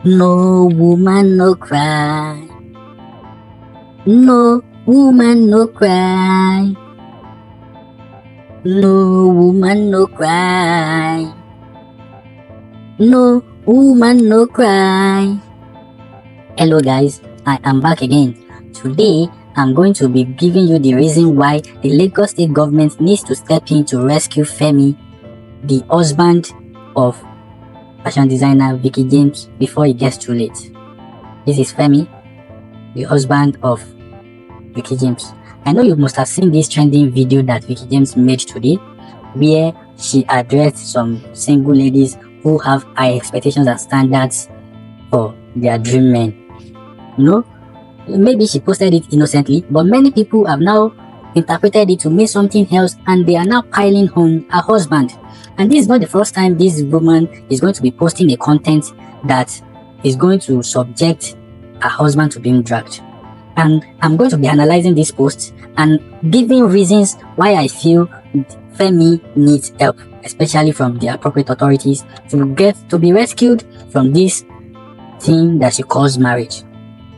No woman no cry. No woman no cry. No woman no cry. No woman no cry. Hello guys, I am back again. Today I'm going to be giving you the reason why the Lagos state government needs to step in to rescue Femi, the husband of fashion designer Veekee James, before it gets too late. This is Femi, the husband of Veekee James. I know you must have seen this trending video that Veekee James made today, where she addressed some single ladies who have high expectations and standards for their dream men. You know, maybe she posted it innocently, but many people have now interpreted it to mean something else, and they are now piling on her husband. And this is not the first time this woman is going to be posting a content that is going to subject her husband to being dragged. And I'm going to be analyzing this post and giving reasons why I feel Femi needs help, especially from the appropriate authorities, to be rescued from this thing that she calls marriage.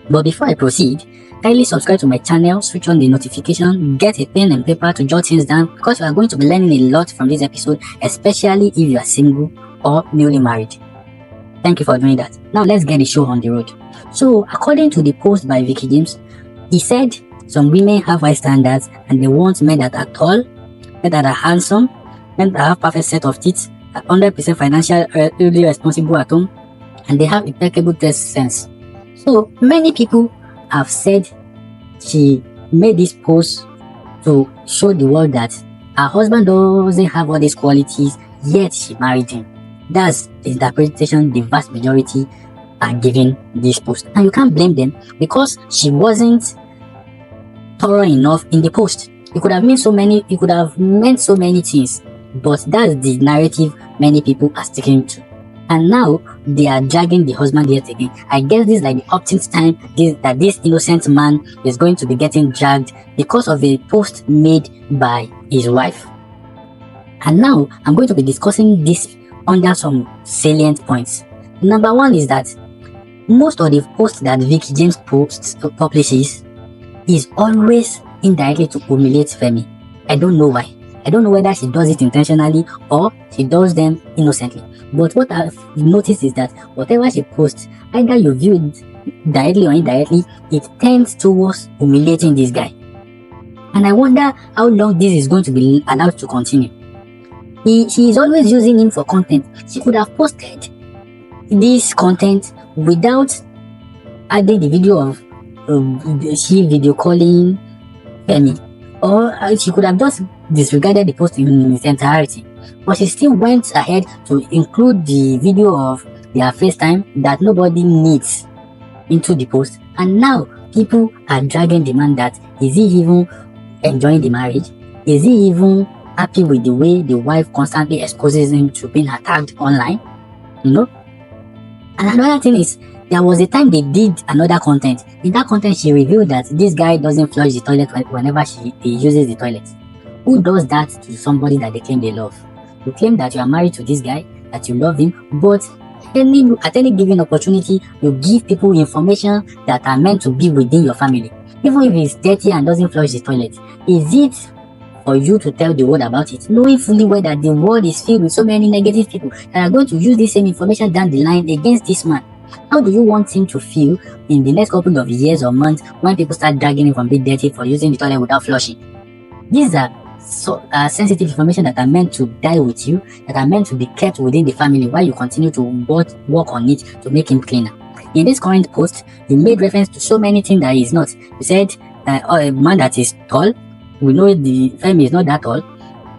But before I proceed, kindly subscribe to my channel, switch on the notification, get a pen and paper to jot things down, because you are going to be learning a lot from this episode, especially if you are single or newly married. Thank you for doing that. Now let's get the show on the road. So according to the post by Veekee James, he said some women have high standards and they want men that are tall, men that are handsome, men that have perfect set of teeth, are 100% financially responsible at home, and they have impeccable dress sense. So many people have said she made this post to show the world that her husband doesn't have all these qualities, yet she married him. That's the interpretation the vast majority are giving this post, and you can't blame them, because she wasn't thorough enough in the post. It could have meant so many things, but that's the narrative many people are sticking to. And now they are dragging the husband yet again. I guess this is like the optimist time that this innocent man is going to be getting dragged because of a post made by his wife. And now I'm going to be discussing this under some salient points. Number one is that most of the posts that Veekee James publishes is always indirectly to humiliate Femi. I don't know why. I don't know whether she does it intentionally or she does them innocently. But what I've noticed is that whatever she posts, either you view it directly or indirectly, it tends towards humiliating this guy. And I wonder how long this is going to be allowed to continue. She is always using him for content. She could have posted this content without adding the video of she video calling Femi, or she could have just disregarded the post in its entirety. But she still went ahead to include the video of their FaceTime that nobody needs into the post, and now people are dragging the man that is he even enjoying the marriage? Is he even happy with the way the wife constantly exposes him to being attacked online? You know? And another thing is, there was a time they did another content. In that content, she revealed that this guy doesn't flush the toilet whenever he uses the toilet. Who does that to somebody that they claim they love? You claim that you are married to this guy, that you love him, but at any given opportunity, you give people information that are meant to be within your family. Even if he's dirty and doesn't flush the toilet, is it for you to tell the world about it, knowing fully well that the world is filled with so many negative people that are going to use this same information down the line against this man? How do you want him to feel in the next couple of years or months when people start dragging him from being dirty for using the toilet without flushing? These are sensitive information that are meant to die with you, that are meant to be kept within the family while you continue to work on it to make him cleaner. In this current post, you made reference to so many things that he is not. You said a man that is tall, we know the Femi is not that tall,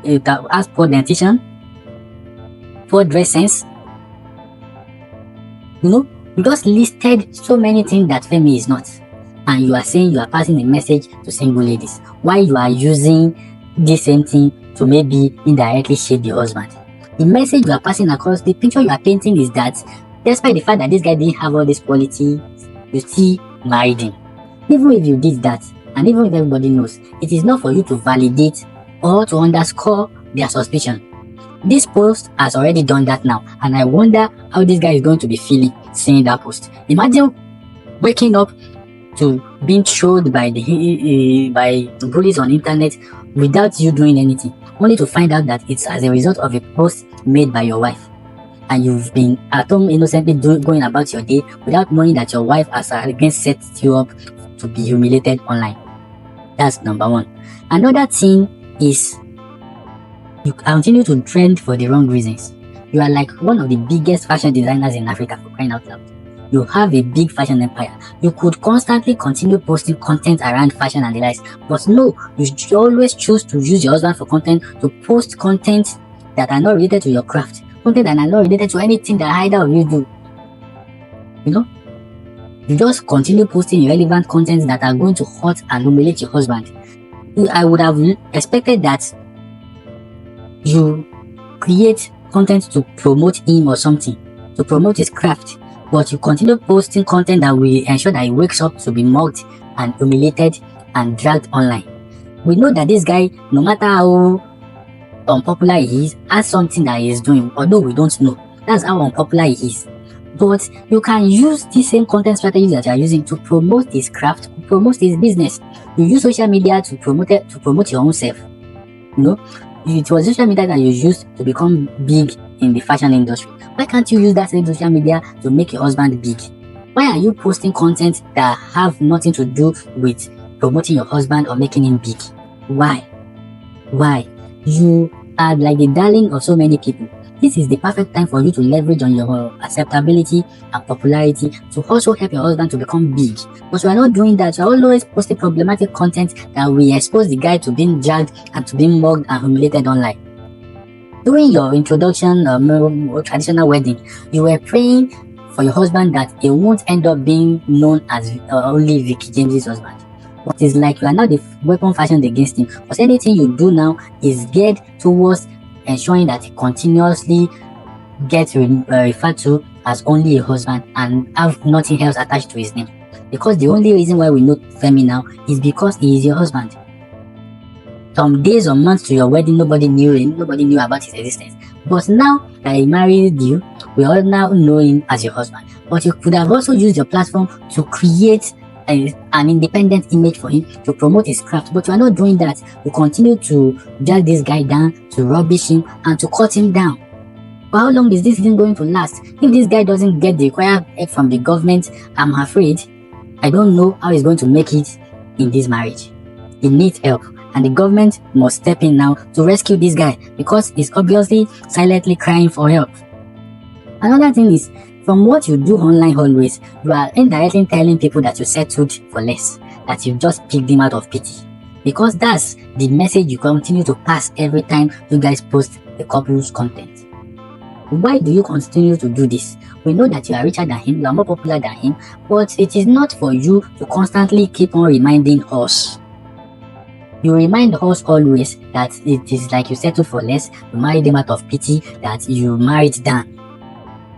that has poor dentition, poor dress sense. You know, you just listed so many things that Femi is not, and you are saying you are passing a message to single ladies, while you are using this same thing to maybe indirectly shade the husband. The message you are passing across, the picture you are painting, is that despite the fact that this guy didn't have all this quality, you still married him. Even if you did that, and even if everybody knows, it is not for you to validate or to underscore their suspicion. This post has already done that now, and I wonder how this guy is going to be feeling seeing that post. Imagine waking up to being trolled by by bullies on internet without you doing anything, only to find out that it's as a result of a post made by your wife, and you've been at home innocently going about your day without knowing that your wife has again set you up to be humiliated online. That's number one. Another thing is you continue to trend for the wrong reasons. You are like one of the biggest fashion designers in Africa, for crying out loud. You have a big fashion empire. You could constantly continue posting content around fashion and the likes, but no, you always choose to use your husband for content, to post content that are not related to your craft, content that are not related to anything that either of you do. You know, you just continue posting irrelevant content that are going to hurt and humiliate your husband. I would have expected that you create content to promote him or something, to promote his craft, but you continue posting content that will ensure that he wakes up to be mocked and humiliated and dragged online. We know that this guy, no matter how unpopular he is, has something that he is doing, although we don't know. That's how unpopular he is. But you can use the same content strategies that you are using to promote his craft, to promote his business. You use social media to promote your own self. You know, it was social media that you used to become big in the fashion industry. Why can't you use that same social media to make your husband big? Why are you posting content that have nothing to do with promoting your husband or making him big? Why? You are like the darling of so many people. This is the perfect time for you to leverage on your acceptability and popularity to also help your husband to become big. But you are not doing that. You are always posting problematic content that will expose the guy to being dragged and to being mugged and humiliated online. During your introduction traditional wedding, you were praying for your husband that he won't end up being known as only Veekee James' husband. But it's like you are now the weapon fashioned against him, because anything you do now is geared towards ensuring that he continuously gets referred to as only a husband and have nothing else attached to his name. Because the only reason why we know Femi now is because he is your husband. Some days or months to your wedding, nobody knew about his existence. But now that he married you, we all now know him as your husband. But you could have also used your platform to create an independent image for him, to promote his craft, but you are not doing that. You continue to drag this guy down, to rubbish him, and to cut him down. For how long is this thing going to last? If this guy doesn't get the required help from the government, I'm afraid I don't know how he's going to make it in this marriage. He needs help, and the government must step in now to rescue this guy, because he's obviously silently crying for help. Another thing is, from what you do online always, you are indirectly telling people that you settled for less, that you just picked him out of pity. Because that's the message you continue to pass every time you guys post the couple's content. Why do you continue to do this? We know that you are richer than him, you are more popular than him, but it is not for you to constantly keep on reminding us. You remind us always that it is like you settled for less, you married him out of pity, that you married Dan.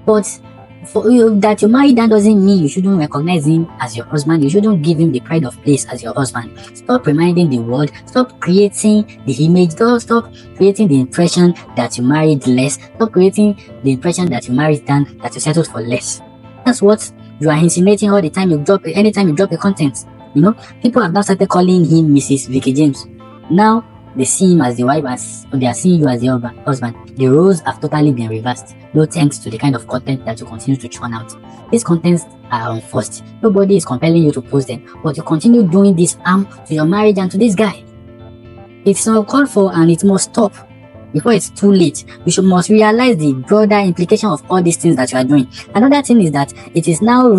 But for you, that you married Dan doesn't mean you shouldn't recognize him as your husband. You shouldn't give him the pride of place as your husband. Stop reminding the world. Stop creating the image. Stop creating the impression that you married less. Stop creating the impression that you married Dan, that you settled for less. That's what you are insinuating all the time. Anytime you drop a content. You know, people have now started calling him Mrs. Veekee James. Now they see him as the wife, as they are seeing you as the husband. The roles have totally been reversed. No thanks to the kind of content that you continue to churn out. These contents are unforced. Nobody is compelling you to post them, but you continue doing this harm to your marriage and to this guy. It's uncalled for and it must stop before it's too late. Must realize the broader implication of all these things that you are doing. Another thing is that it is now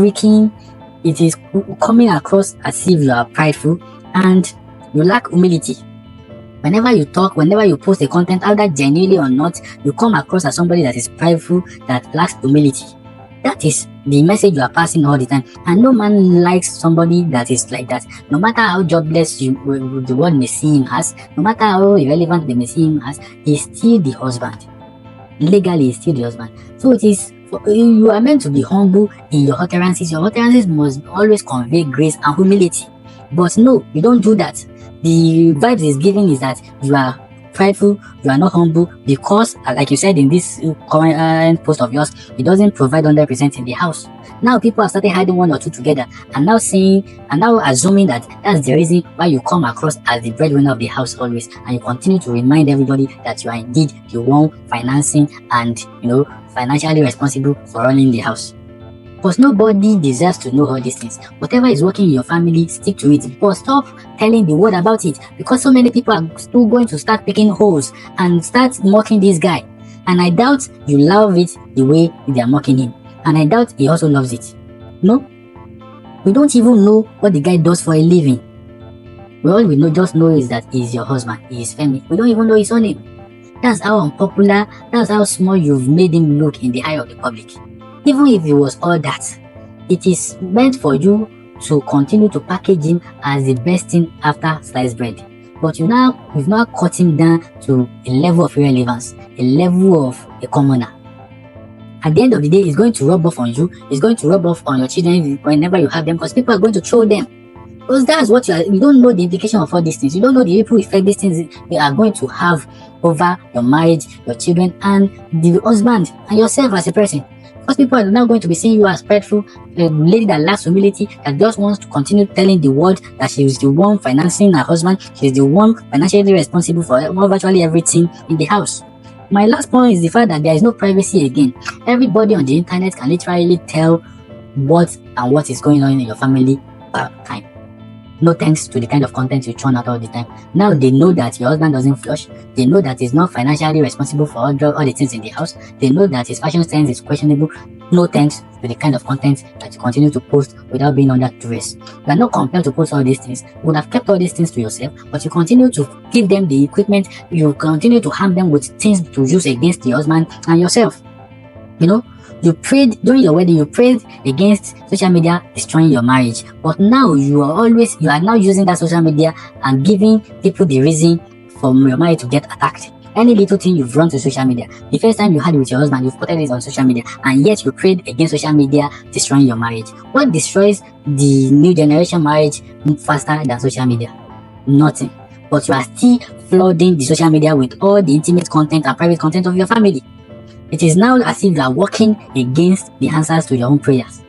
it is coming across as if you are prideful and you lack humility. Whenever you talk, whenever you post a content, either genuinely or not, you come across as somebody that is prideful, that lacks humility. That is the message you are passing all the time. And no man likes somebody that is like that. No matter how jobless the world may see him as, no matter how irrelevant they may see him as, he's still the husband. Legally, he's still the husband. So it is, you are meant to be humble in your utterances. Your utterances must always convey grace and humility. But no, you don't do that. The vibes is giving is that you are prideful, you are not humble, because like you said in this current post of yours, it doesn't provide 100% in the house. Now people have started hiding one or two together, and now assuming that that's the reason why you come across as the breadwinner of the house always, and you continue to remind everybody that you are indeed the one financing and financially responsible for running the house. Because nobody deserves to know all these things. Whatever is working in your family, stick to it. But stop telling the world about it, because so many people are still going to start picking holes and start mocking this guy. And I doubt you love it the way they are mocking him. And I doubt he also loves it. No? We don't even know what the guy does for a living. All we just know is that he's your husband. He is Femi. We don't even know his own name. That's how unpopular, that's how small you've made him look in the eye of the public. Even if it was all that, it is meant for you to continue to package him as the best thing after sliced bread. But you've now cut him down to a level of irrelevance, a level of a commoner. At the end of the day, it's going to rub off on you, it's going to rub off on your children whenever you have them, because people are going to throw them. Because that's what you don't know the implication of all these things. You don't know the ripple effect these things they are going to have over your marriage, your children, and the husband, and yourself as a person. Because people are now going to be seeing you as prideful, a lady that lacks humility, that just wants to continue telling the world that she is the one financing her husband, she is the one financially responsible for virtually everything in the house. My last point is the fact that there is no privacy again. Everybody on the internet can literally tell what is going on in your family at time. No thanks to the kind of content you churn out all the time. Now they know that your husband doesn't flush. They know that he's not financially responsible for all the things in the house. They know that his fashion sense is questionable. No thanks to the kind of content that you continue to post without being under duress. You are not compelled to post all these things. You would have kept all these things to yourself, but you continue to give them the equipment. You continue to harm them with things to use against the husband and yourself. You prayed during your wedding, you prayed against social media destroying your marriage. But now you are now using that social media and giving people the reason for your marriage to get attacked. Any little thing you've run to social media. The first time you had it with your husband, you've put it on social media, and yet you prayed against social media destroying your marriage. What destroys the new generation marriage faster than social media? Nothing. But you are still flooding the social media with all the intimate content and private content of your family. It is now as if you are working against the answers to your own prayers.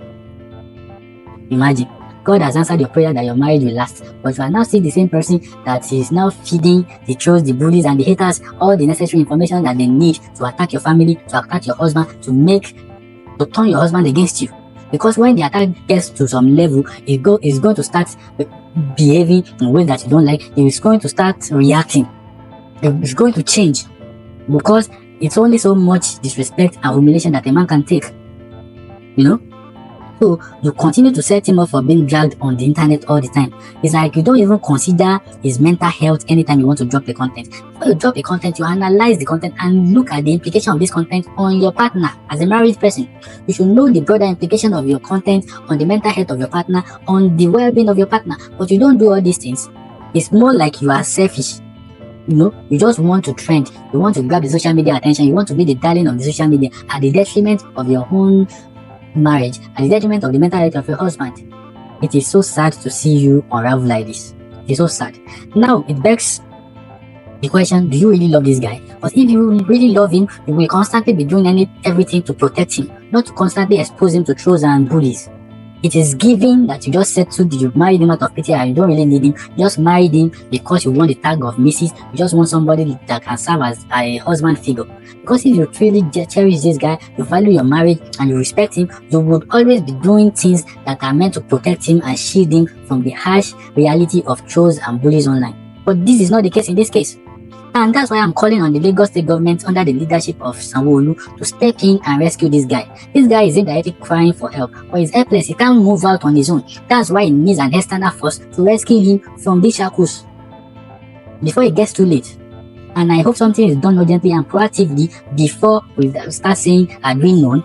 Imagine, God has answered your prayer that your marriage will last, but you are now still the same person that is now feeding the trolls, the bullies, and the haters all the necessary information that they need to attack your family, to attack your husband, to turn your husband against you. Because when the attack gets to some level, it's going to start behaving in ways that you don't like. It's going to start reacting. It's going to change, because it's only so much disrespect and humiliation that a man can take. So you continue to set him up for being dragged on the internet all the time. It's like you don't even consider his mental health anytime you want to drop the content. Before you drop the content, you analyze the content and look at the implication of this content on your partner as a married person. You should know the broader implication of your content on the mental health of your partner, on the well-being of your partner. But you don't do all these things. It's more like you are selfish. You just want to trend. You want to grab the social media attention. You want to be the darling of the social media at the detriment of your own marriage, at the detriment of the mental health of your husband. It is so sad to see you unravel like this. It's so sad. Now, it begs the question, do you really love this guy? Because if you really love him, you will constantly be doing everything to protect him, not to constantly expose him to trolls and bullies. It is given that you just settled, you married him out of pity and you don't really need him. You just married him because you want the tag of Mrs. You just want somebody that can serve as a husband figure. Because if you truly cherish this guy, you value your marriage and you respect him, you would always be doing things that are meant to protect him and shield him from the harsh reality of trolls and bullies online. But this is not the case in this case. And that's why I'm calling on the Lagos state government under the leadership of Sanwo-Olu to step in and rescue this guy. This guy is indirectly crying for help, but he's helpless. He can't move out on his own. That's why he needs an external force to rescue him from these shackles before it gets too late. And I hope something is done urgently and proactively before we start saying agree known.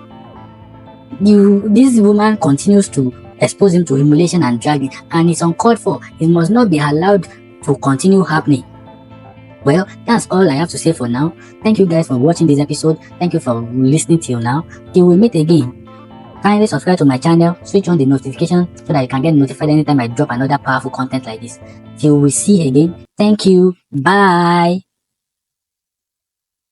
This woman continues to expose him to humiliation and dragging, and it's uncalled for. It must not be allowed to continue happening. Well, that's all I have to say for now. Thank you guys for watching this episode. Thank you for listening till now. Till we meet again, kindly subscribe to my channel, switch on the notification so that you can get notified anytime I drop another powerful content like this. Till we see again, thank you, bye.